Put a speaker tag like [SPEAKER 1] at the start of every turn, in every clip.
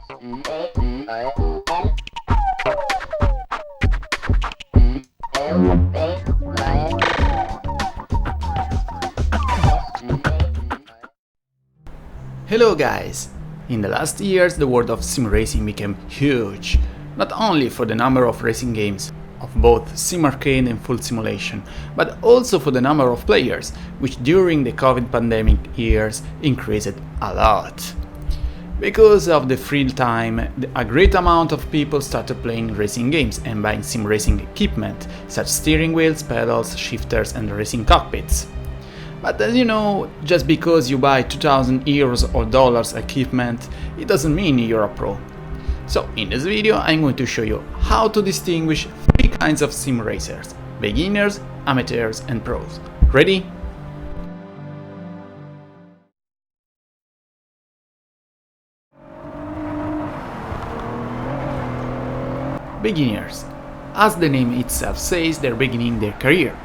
[SPEAKER 1] Hello guys! In the last years the world of sim racing became huge, not only for the number of racing games of both sim arcade and full simulation, but also for the number of players, which during the COVID pandemic years increased a lot. Because of the free time, a great amount of people started playing racing games and buying sim racing equipment, such as steering wheels, pedals, shifters and racing cockpits. But as you know, just because you buy 2000 euros or dollars equipment, it doesn't mean you're a pro. So in this video I'm going to show you how to distinguish three kinds of sim racers: beginners, amateurs and pros. Ready? Beginners. As the name itself says, they're beginning their career.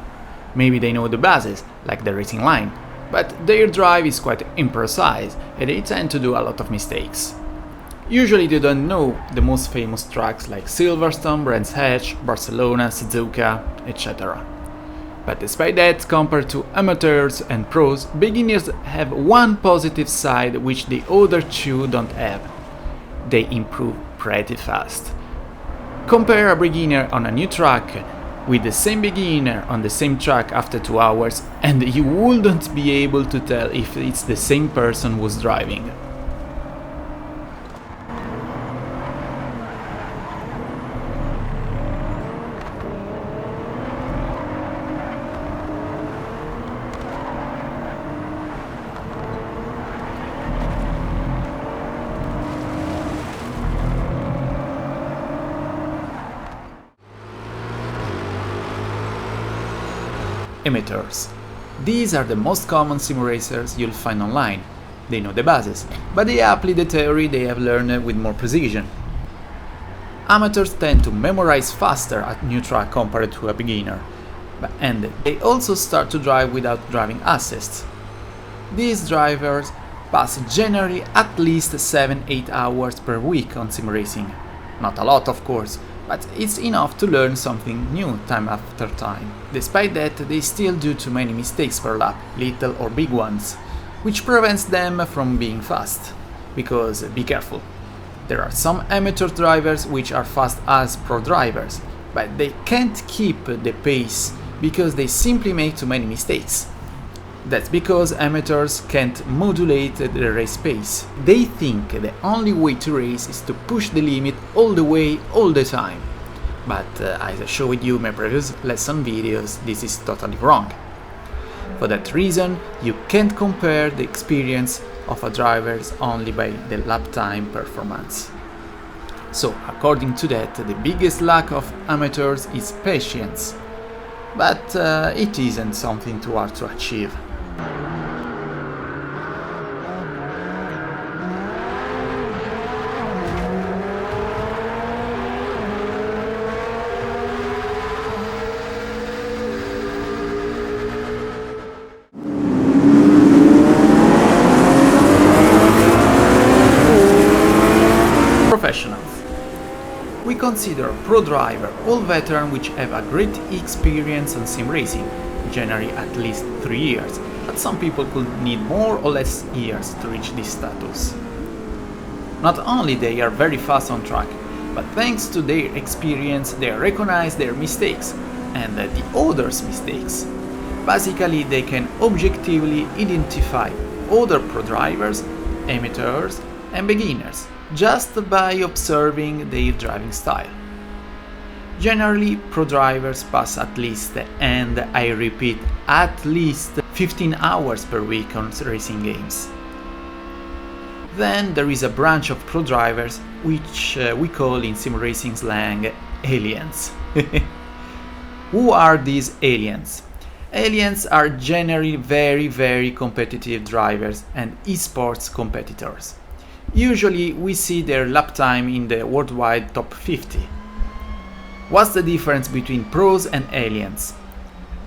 [SPEAKER 1] Maybe they know the bases, like the racing line, but their drive is quite imprecise and they tend to do a lot of mistakes. Usually they don't know the most famous tracks like Silverstone, Brands Hatch, Barcelona, Suzuka, etc. But despite that, compared to amateurs and pros, beginners have one positive side which the other two don't have. They improve pretty fast. Compare a beginner on a new track with the same beginner on the same track after 2 hours and you wouldn't be able to tell if it's the same person who's driving. Amateurs. These are the most common sim racers you'll find online. They know the bases, but they apply the theory they have learned with more precision. Amateurs tend to memorize faster a new track compared to a beginner, and they also start to drive without driving assists. These drivers pass generally at least 7-8 hours per week on sim racing. Not a lot, of course, but it's enough to learn something new time after time. Despite that, they still do too many mistakes per lap, little or big ones, which prevents them from being fast. Because, be careful, there are some amateur drivers which are fast as pro drivers, but they can't keep the pace because they simply make too many mistakes. That's because amateurs can't modulate the race pace. They think the only way to race is to push the limit all the way, all the time. But as I showed you in my previous lesson videos, this is totally wrong. For that reason, you can't compare the experience of a driver only by the lap time performance. So, according to that, the biggest lack of amateurs is patience. But it isn't something too hard to achieve. Professionals. We consider pro driver all veterans which have a great experience on sim racing, generally at least 3 years, but some people could need more or less years to reach this status. Not only they are very fast on track, but thanks to their experience they recognize their mistakes and the others' mistakes. Basically, they can objectively identify other pro drivers, amateurs and beginners just by observing their driving style. Generally, pro drivers pass at least, and I repeat, at least 15 hours per week on racing games. Then there is a branch of pro drivers which we call in sim racing slang aliens. Who are these aliens? Aliens are generally very competitive drivers and esports competitors. Usually we see their lap time in the worldwide top 50. What's the difference between pros and aliens?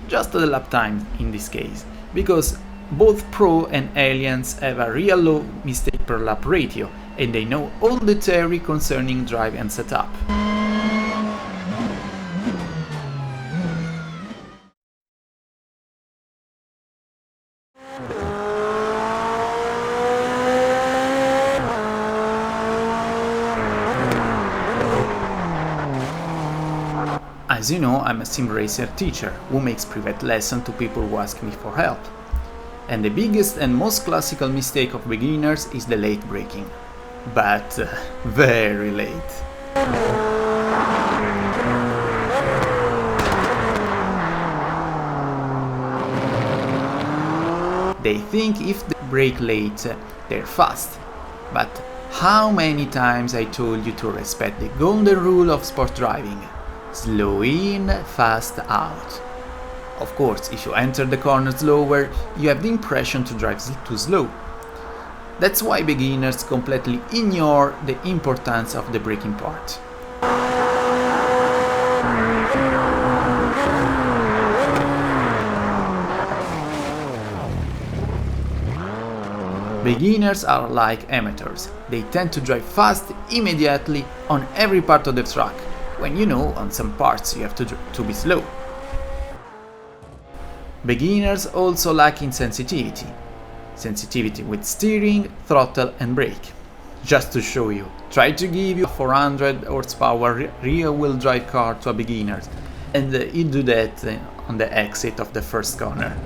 [SPEAKER 1] Just the lap time in this case, because both pro and aliens have a real low mistake per lap ratio and they know all the theory concerning drive and setup. As you know, I'm a sim racer teacher who makes private lessons to people who ask me for help. And the biggest and most classical mistake of beginners is the late braking. But very late. They think if they brake late, they're fast. But how many times I told you to respect the golden rule of sport driving? Slow in, fast out. Of course, if you enter the corner slower, you have the impression to drive too slow. That's why beginners completely ignore the importance of the braking part. Beginners are like amateurs. They tend to drive fast immediately on every part of the track, when you know on some parts you have to be slow. Beginners also lack in sensitivity. Sensitivity with steering, throttle and brake. Just to show you, try to give you a 400 horsepower rear-wheel drive car to a beginner, and you do that on the exit of the first corner.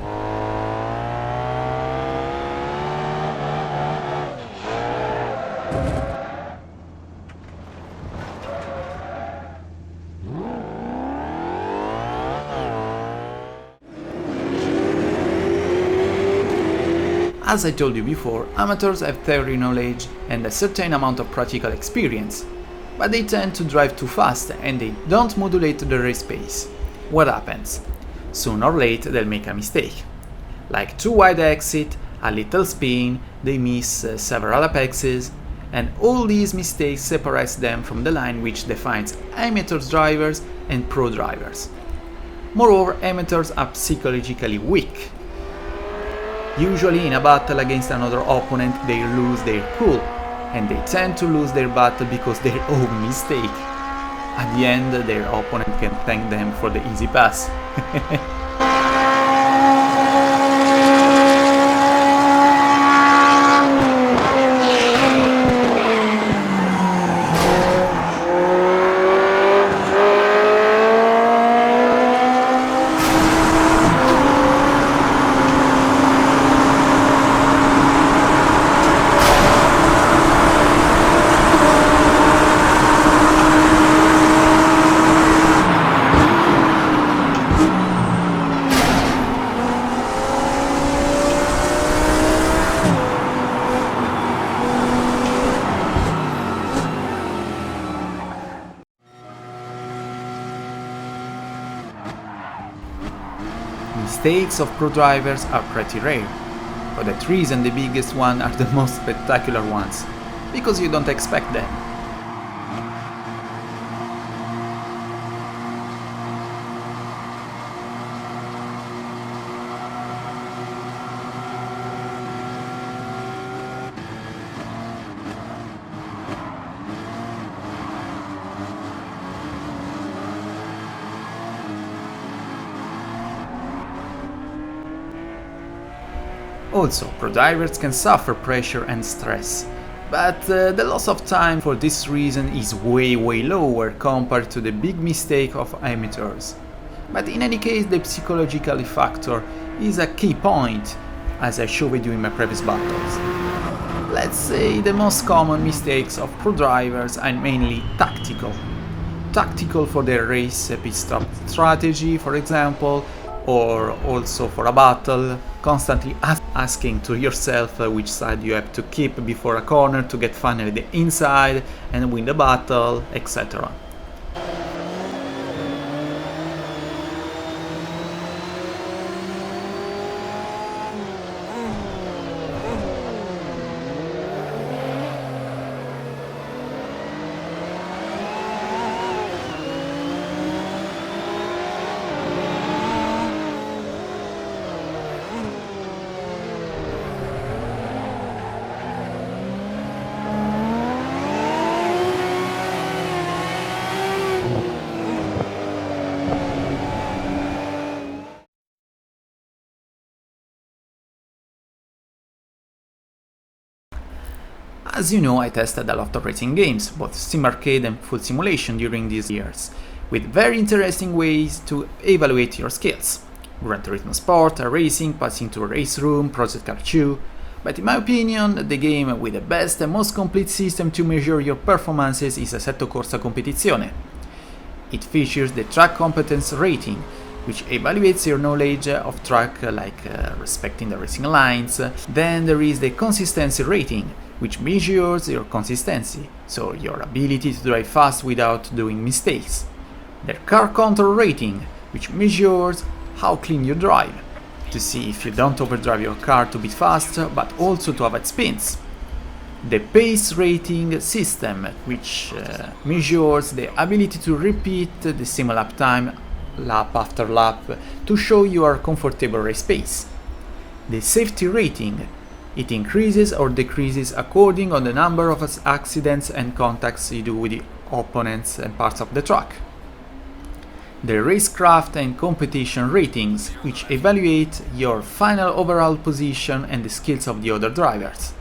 [SPEAKER 1] As I told you before, amateurs have theory knowledge and a certain amount of practical experience, but they tend to drive too fast and they don't modulate the race pace. What happens? Sooner or later they'll make a mistake. Like too wide exit, a little spin, they miss several apexes, and all these mistakes separates them from the line which defines amateur drivers and pro drivers. Moreover, amateurs are psychologically weak. Usually in a battle against another opponent they lose their cool, and they tend to lose their battle because their own mistake. At the end their opponent can thank them for the easy pass. Mistakes of pro drivers are pretty rare. For that reason the biggest ones are the most spectacular ones, because you don't expect them. Also, pro drivers can suffer pressure and stress, but the loss of time for this reason is way lower compared to the big mistake of amateurs. But in any case, the psychological factor is a key point, as I showed you in my previous battles. Let's say the most common mistakes of pro drivers are mainly tactical. Tactical for their race pit stop strategy, for example, or also for a battle, constantly asking to yourself which side you have to keep before a corner to get finally the inside and win the battle, etc. As you know, I tested a lot of racing games, both sim arcade and full simulation during these years, with very interesting ways to evaluate your skills. Gran Turismo Sport, racing, passing to a race room, Project Car 2, but in my opinion, the game with the best and most complete system to measure your performances is Assetto Corsa Competizione. It features the track competence rating, which evaluates your knowledge of track, like respecting the racing lines. Then there is the consistency rating, which measures your consistency, so your ability to drive fast without doing mistakes. The car control rating, which measures how clean you drive, to see if you don't overdrive your car to be fast, but also to avoid spins. The pace rating system, which measures the ability to repeat the same lap time, lap after lap, to show your comfortable race pace. The safety rating, it increases or decreases according on the number of accidents and contacts you do with the opponents and parts of the track. The racecraft and competition ratings, which evaluate your final overall position and the skills of the other drivers.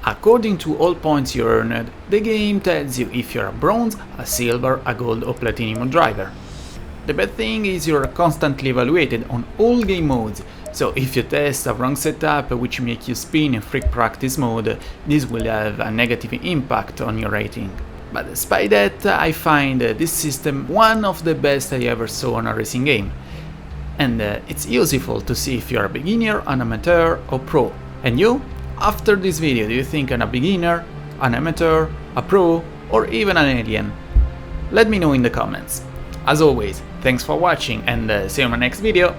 [SPEAKER 1] According to all points you earned, the game tells you if you're a bronze, a silver, a gold or platinum driver. The bad thing is you're constantly evaluated on all game modes, so if you test a wrong setup which make you spin in free practice mode, this will have a negative impact on your rating. But despite that, I find this system one of the best I ever saw on a racing game. And it's useful to see if you're a beginner, an amateur or pro. And you? After this video, do you think I'm a beginner, an amateur, a pro or even an alien? Let me know in the comments. As always, thanks for watching and see you in my next video.